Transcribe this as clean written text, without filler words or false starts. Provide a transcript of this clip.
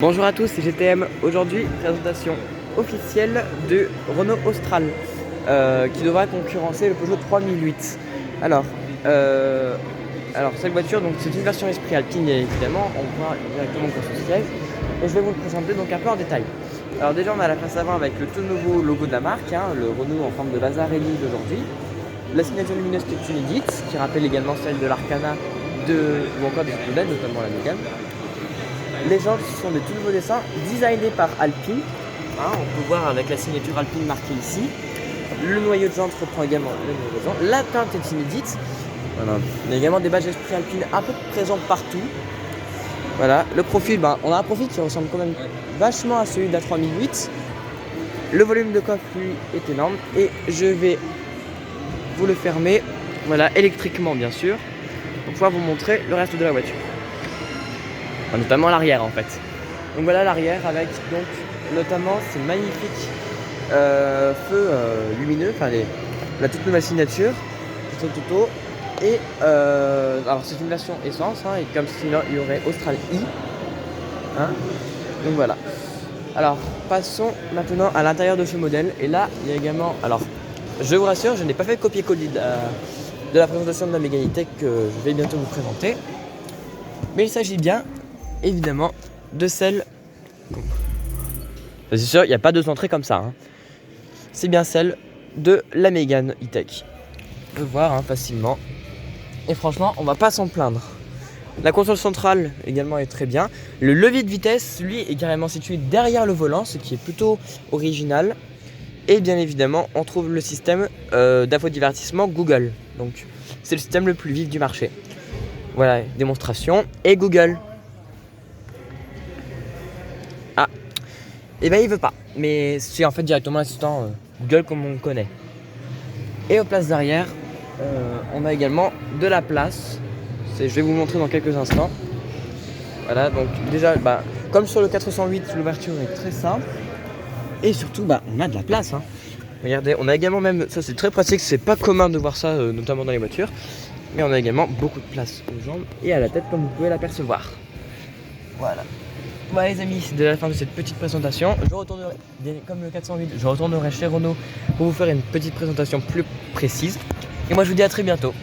Bonjour à tous, c'est GTM. Aujourd'hui, présentation officielle de Renault Austral qui devra concurrencer le Peugeot 3008. Alors cette voiture, donc c'est une version esprit alpine évidemment, on voit directement sur son siège et je vais vous le présenter donc un peu en détail. Alors déjà on a la face avant avec le tout nouveau logo de la marque, le Renault en forme de Vasarely d'aujourd'hui. La signature lumineuse qui est inédite, qui rappelle également celle de l'Arcana ou encore des autres modèles, notamment la Mégane. Les jantes sont des tout nouveaux dessins designés par Alpine. On peut voir avec la signature Alpine marquée ici. Le noyau de jante reprend également le noyau de jante. La teinte est inédite. Voilà. Il y a également des badges esprit Alpine un peu présents partout. Voilà. Le profil, on a un profil qui ressemble quand même vachement à celui de la 3008. Le volume de coffre lui est énorme et je vais vous le fermer, voilà, électriquement bien sûr, pour pouvoir vous montrer le reste de la voiture. Notamment l'arrière en fait. Donc voilà l'arrière avec donc notamment ces magnifiques feux lumineux, la toute nouvelle signature Toto. Et alors c'est une version essence et comme sinon il y aurait Austral I. Donc voilà. Alors passons maintenant à l'intérieur de ce modèle. Et là il y a également, alors je vous rassure, je n'ai pas fait de copier-coller de la présentation de la Mégane E-Tech que je vais bientôt vous présenter. Mais il s'agit bien évidemment de celle, c'est sûr il n'y a pas deux entrées comme ça, c'est bien celle de la Mégane E-Tech. On peut voir facilement et franchement on va pas s'en plaindre. La console centrale également est très bien. Le levier de vitesse lui est carrément situé derrière le volant, ce qui est plutôt original. Et bien évidemment on trouve le système d'infodivertissement Google, donc c'est le système le plus vif du marché. Voilà, démonstration et Google. Et il veut pas, mais c'est en fait directement l'assistant Google comme on le connaît. Et aux places d'arrière, on a également de la place. Je vais vous montrer dans quelques instants. Voilà, donc déjà, comme sur le 408, l'ouverture est très simple. Et surtout, on a de la place. Regardez, on a également même, ça c'est très pratique, c'est pas commun de voir ça, notamment dans les voitures. Mais on a également beaucoup de place aux jambes et à la tête, comme vous pouvez l'apercevoir. Voilà. Voilà les amis, c'est déjà la fin de cette petite présentation. Je retournerai, comme le 408, je retournerai chez Renault pour vous faire une petite présentation plus précise. Et moi je vous dis à très bientôt.